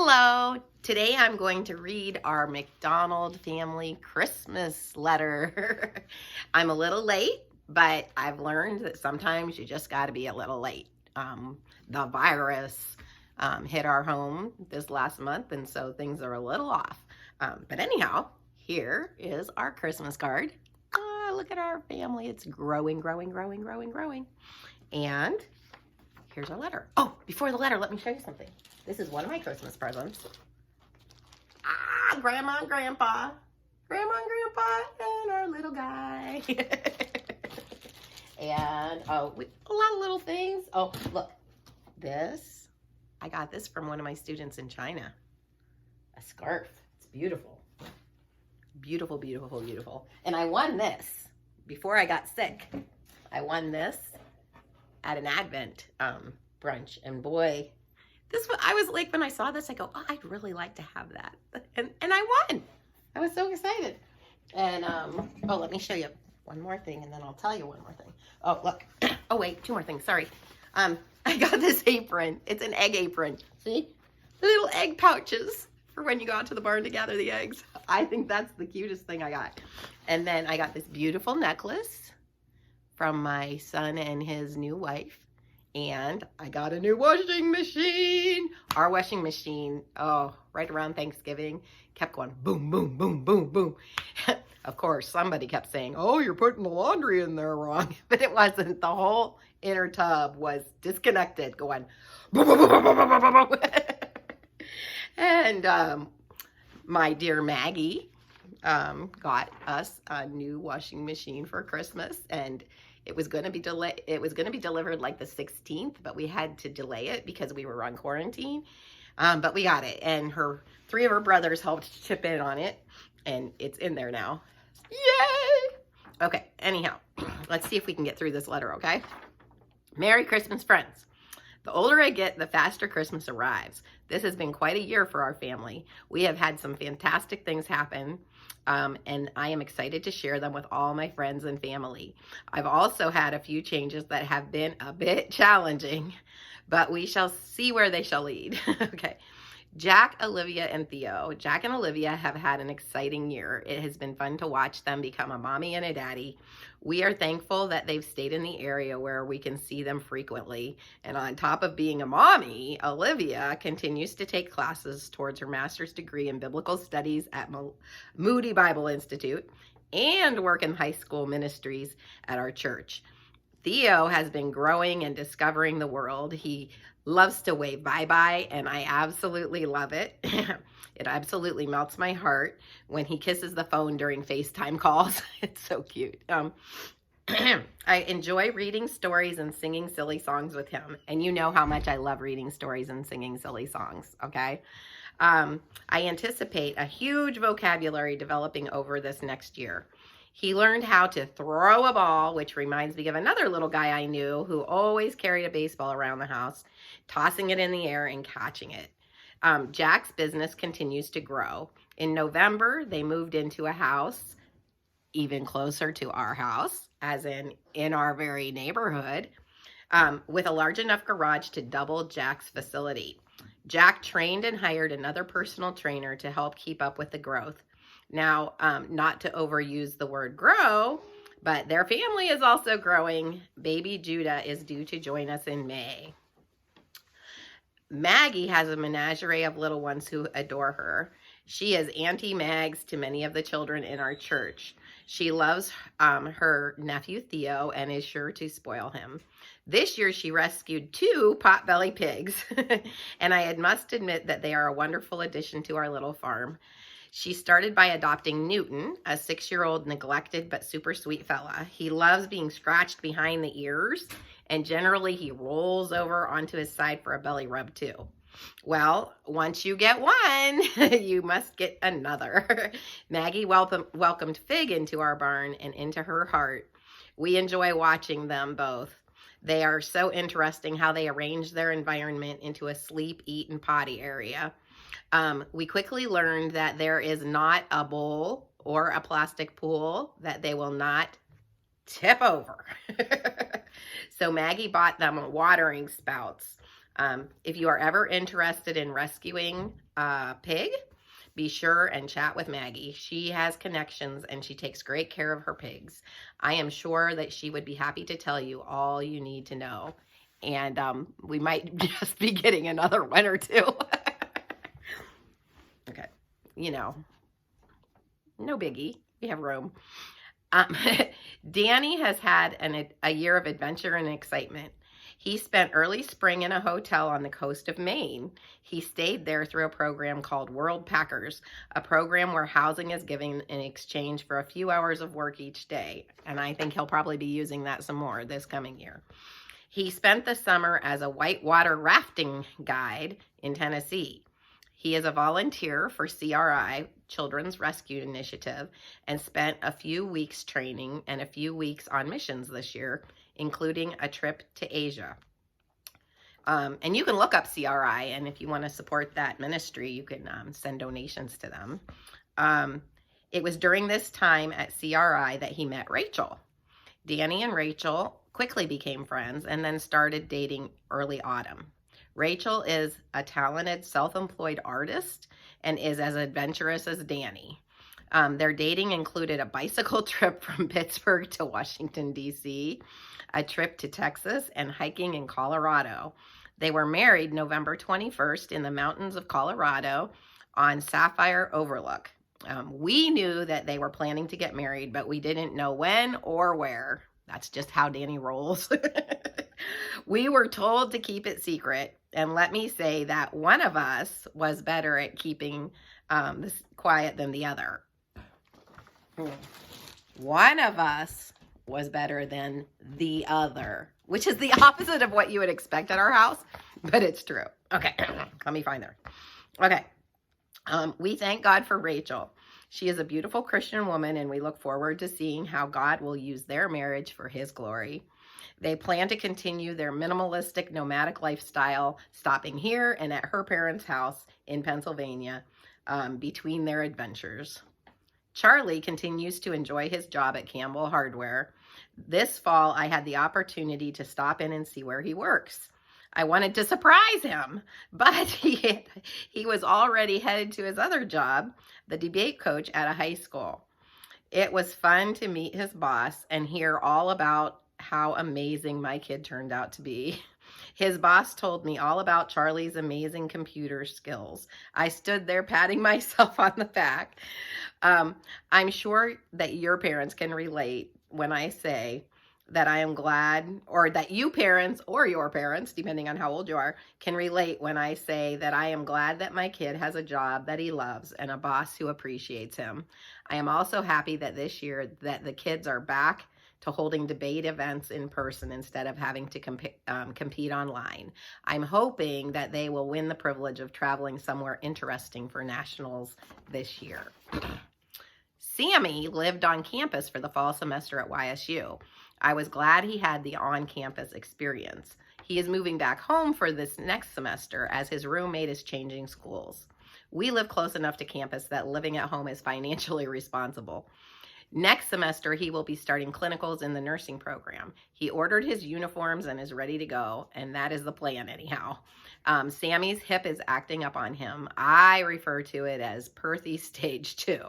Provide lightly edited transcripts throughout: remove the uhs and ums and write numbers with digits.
Hello! Today I'm going to read our McDonald family Christmas letter. I'm a little late, but I've learned that sometimes you just got to be a little late. The virus hit our home this last month, and so things are a little off. But anyhow, here is our Christmas card. Look at our family. It's growing. And here's our letter. Oh, before the letter, let me show you something. This is one of my Christmas presents. Grandma and Grandpa. Grandma and Grandpa and our little guy. And a lot of little things. Oh, look. This, I got this from one of my students in China. A scarf. It's beautiful. Beautiful. And I won this before I got sick. I won this at an Advent brunch. And boy, I was like, when I saw this, I go, oh, I'd really like to have that. And I won. I was so excited. And, oh, let me show you one more thing, and then I'll tell you one more thing. Oh, look. Oh, wait, two more things. Sorry. I got this apron. It's an egg apron. See? The little egg pouches for when you go out to the barn to gather the eggs. I think that's the cutest thing I got. And then I got this beautiful necklace from my son and his new wife. And I got a new washing machine. Our washing machine, right around Thanksgiving, kept going boom, boom, boom, boom, boom. Of course, somebody kept saying, oh, you're putting the laundry in there wrong. But it wasn't. The whole inner tub was disconnected, going boom, boom, boom, boom, boom, boom, boom. And my dear Maggie got us a new washing machine for Christmas, and it was going to be delivered like the 16th, but we had to delay it because we were on quarantine. But we got it, and three of her brothers helped chip in on it, and it's in there now. Yay! Okay, anyhow, let's see if we can get through this letter, okay? Merry Christmas, friends. The older I get, the faster Christmas arrives. This has been quite a year for our family. We have had some fantastic things happen, and I am excited to share them with all my friends and family. I've also had a few changes that have been a bit challenging, but we shall see where they shall lead. Okay. Jack, Olivia, and Theo. Jack and Olivia have had an exciting year. It has been fun to watch them become a mommy and a daddy. We are thankful that they've stayed in the area where we can see them frequently. And on top of being a mommy, Olivia continues to take classes towards her master's degree in biblical studies at Moody Bible Institute and work in high school ministries at our church. Theo has been growing and discovering the world. He loves to wave bye-bye, and I absolutely love it. It absolutely melts my heart when he kisses the phone during FaceTime calls. It's so cute. I enjoy reading stories and singing silly songs with him, and you know how much I love reading stories and singing silly songs, okay? I anticipate a huge vocabulary developing over this next year. He learned how to throw a ball, which reminds me of another little guy I knew who always carried a baseball around the house, tossing it in the air and catching it. Jack's business continues to grow. In November, they moved into a house even closer to our house, as in our very neighborhood, with a large enough garage to double Jack's facility. Jack trained and hired another personal trainer to help keep up with the growth. Now, not to overuse the word grow, but their family is also growing. Baby Judah is due to join us in May. Maggie has a menagerie of little ones who adore her. She is Auntie Mags to many of the children in our church. She loves her nephew Theo and is sure to spoil him. This year she rescued 2 potbelly pigs, and I must admit that they are a wonderful addition to our little farm. She started by adopting Newton, a 6-year-old neglected but super sweet fella. He loves being scratched behind the ears, and generally he rolls over onto his side for a belly rub too. Well, once you get one, you must get another. Maggie welcomed Fig into our barn and into her heart. We enjoy watching them both. They are so interesting how they arrange their environment into a sleep, eat, and potty area. We quickly learned that there is not a bowl or a plastic pool that they will not tip over. So Maggie bought them watering spouts. If you are ever interested in rescuing a pig, be sure and chat with Maggie. She has connections and she takes great care of her pigs. I am sure that she would be happy to tell you all you need to know. And we might just be getting another one or two. Okay, you know, no biggie. We have room. Danny has had a year of adventure and excitement. He spent early spring in a hotel on the coast of Maine. He stayed there through a program called World Packers, a program where housing is given in exchange for a few hours of work each day. And I think he'll probably be using that some more this coming year. He spent the summer as a whitewater rafting guide in Tennessee. He is a volunteer for CRI, Children's Rescue Initiative, and spent a few weeks training and a few weeks on missions this year, including a trip to Asia. And you can look up CRI, and if you want to support that ministry, you can send donations to them. It was during this time at CRI that he met Rachel. Danny and Rachel quickly became friends and then started dating early autumn. Rachel is a talented self-employed artist and is as adventurous as Danny. Their dating included a bicycle trip from Pittsburgh to Washington, D.C., a trip to Texas, and hiking in Colorado. They were married November 21st in the mountains of Colorado on Sapphire Overlook. We knew that they were planning to get married, but we didn't know when or where. That's just how Danny rolls. We were told to keep it secret, and let me say that one of us was better at keeping this quiet than the other. One of us was better than the other, which is the opposite of what you would expect at our house, but it's true. Okay, let me find her. Okay, we thank God for Rachel. She is a beautiful Christian woman, and we look forward to seeing how God will use their marriage for his glory. They plan to continue their minimalistic nomadic lifestyle, stopping here and at her parents' house in Pennsylvania between their adventures. Charlie continues to enjoy his job at Campbell Hardware. This fall, I had the opportunity to stop in and see where he works. I wanted to surprise him, but he was already headed to his other job, the debate coach at a high school. It was fun to meet his boss and hear all about how amazing my kid turned out to be. His boss told me all about Charlie's amazing computer skills. I stood there patting myself on the back. I'm sure that your parents can relate when I say that I am glad, or that you parents or your parents, depending on how old you are, can relate when I say that I am glad that my kid has a job that he loves and a boss who appreciates him. I am also happy that this year that the kids are back to holding debate events in person instead of having to compete online. I'm hoping that they will win the privilege of traveling somewhere interesting for nationals this year. Sammy lived on campus for the fall semester at YSU. I was glad he had the on-campus experience. He is moving back home for this next semester as his roommate is changing schools. We live close enough to campus that living at home is financially responsible. Next semester, he will be starting clinicals in the nursing program. He ordered his uniforms and is ready to go, and that is the plan anyhow. Sammy's hip is acting up on him. I refer to it as Perthy stage 2.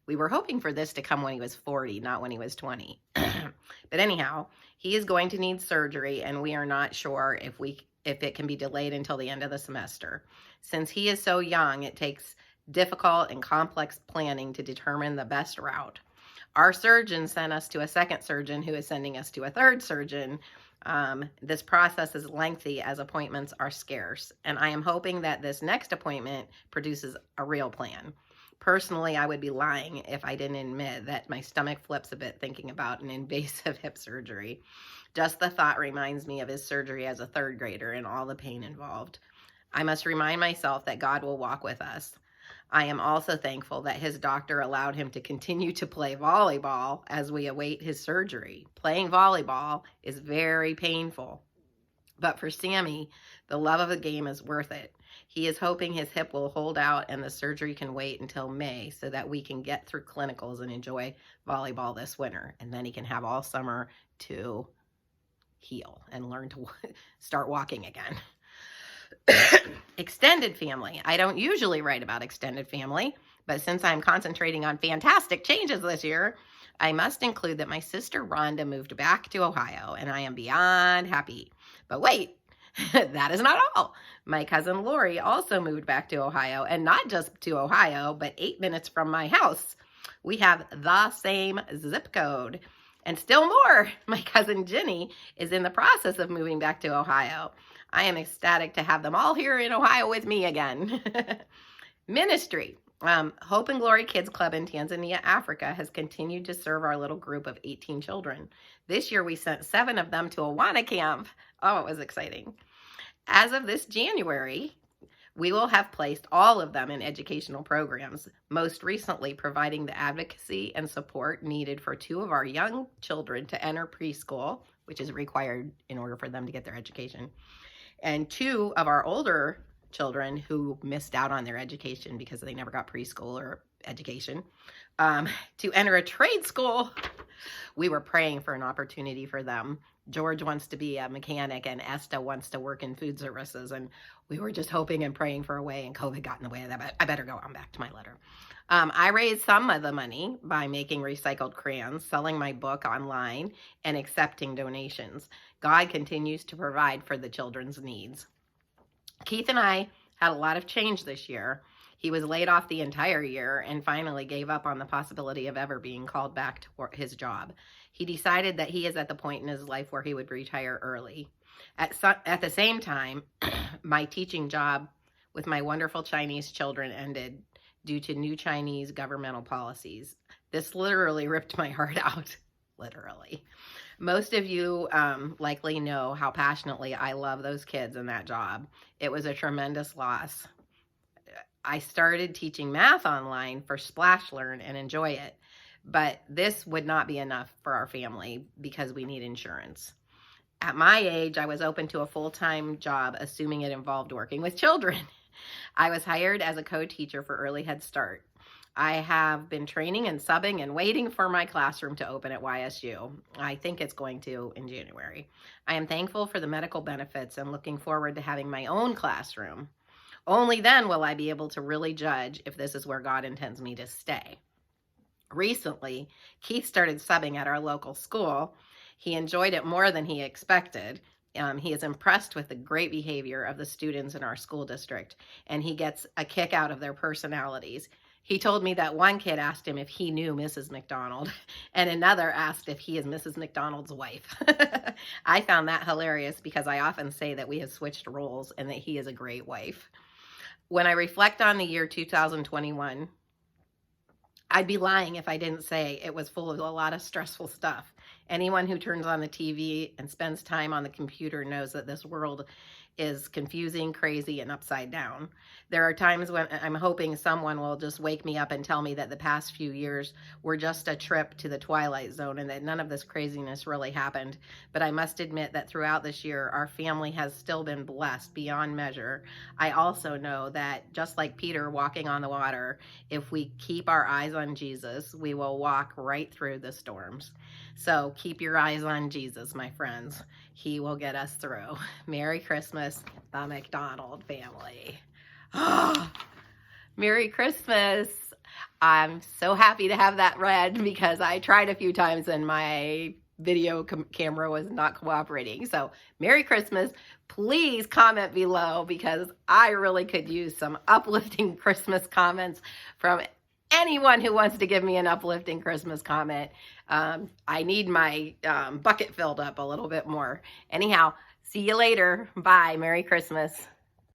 We were hoping for this to come when he was 40, not when he was 20. But anyhow, he is going to need surgery, and we are not sure if it can be delayed until the end of the semester. Since he is so young, it takes difficult and complex planning to determine the best route. Our surgeon sent us to a second surgeon who is sending us to a third surgeon. This process is lengthy as appointments are scarce, and I am hoping that this next appointment produces a real plan. Personally, I would be lying if I didn't admit that my stomach flips a bit thinking about an invasive hip surgery. Just the thought reminds me of his surgery as a third grader and all the pain involved. I must remind myself that God will walk with us. I am also thankful that his doctor allowed him to continue to play volleyball as we await his surgery. Playing volleyball is very painful, but for Sammy, the love of the game is worth it. He is hoping his hip will hold out and the surgery can wait until May so that we can get through clinicals and enjoy volleyball this winter. And then he can have all summer to heal and learn to start walking again. Extended family. I don't usually write about extended family, but since I'm concentrating on fantastic changes this year, I must include that my sister Rhonda moved back to Ohio, and I am beyond happy. But wait, that is not all. My cousin Lori also moved back to Ohio, and not just to Ohio, but 8 minutes from my house. We have the same zip code. And still more, my cousin Jenny is in the process of moving back to Ohio. I am ecstatic to have them all here in Ohio with me again. Ministry. Hope and Glory Kids Club in Tanzania, Africa has continued to serve our little group of 18 children. This year we sent 7 of them to Awana camp. Oh, it was exciting. As of this January, we will have placed all of them in educational programs, most recently providing the advocacy and support needed for 2 of our young children to enter preschool, which is required in order for them to get their education, and 2 of our older children who missed out on their education because they never got preschool or education, to enter a trade school. We were praying for an opportunity for them. George wants to be a mechanic and Esta wants to work in food services. And we were just hoping and praying for a way, and COVID got in the way of that. But I better go on back to my letter. I raised some of the money by making recycled crayons, selling my book online, and accepting donations. God continues to provide for the children's needs. Keith and I had a lot of change this year. He was laid off the entire year and finally gave up on the possibility of ever being called back to his job. He decided that he is at the point in his life where he would retire early. At the same time, my teaching job with my wonderful Chinese children ended due to new Chinese governmental policies. This literally ripped my heart out, literally. Most of you likely know how passionately I love those kids and that job. It was a tremendous loss. I started teaching math online for Splash Learn and enjoy it, but this would not be enough for our family because we need insurance. At my age, I was open to a full-time job, assuming it involved working with children. I was hired as a co-teacher for Early Head Start. I have been training and subbing and waiting for my classroom to open at YSU. I think it's going to in January. I am thankful for the medical benefits and looking forward to having my own classroom. Only then will I be able to really judge if this is where God intends me to stay. Recently, Keith started subbing at our local school. He enjoyed it more than he expected. He is impressed with the great behavior of the students in our school district, and he gets a kick out of their personalities. He told me that one kid asked him if he knew Mrs. McDonald, and another asked if he is Mrs. McDonald's wife. I found that hilarious because I often say that we have switched roles and that he is a great wife. When I reflect on the year 2021, I'd be lying if I didn't say it was full of a lot of stressful stuff. Anyone who turns on the TV and spends time on the computer knows that this world is confusing, crazy, and upside down. There are times when I'm hoping someone will just wake me up and tell me that the past few years were just a trip to the twilight zone and that none of this craziness really happened. But I must admit that throughout this year, our family has still been blessed beyond measure. I also know that just like Peter walking on the water, if we keep our eyes on Jesus, we will walk right through the storms. So keep your eyes on Jesus, my friends. He will get us through. Merry Christmas, the McDonald family. Oh, Merry Christmas. I'm so happy to have that read because I tried a few times and my video camera was not cooperating. So Merry Christmas. Please comment below because I really could use some uplifting Christmas comments from anyone who wants to give me an uplifting Christmas comment. I need my bucket filled up a little bit more. Anyhow, see you later. Bye. Merry Christmas.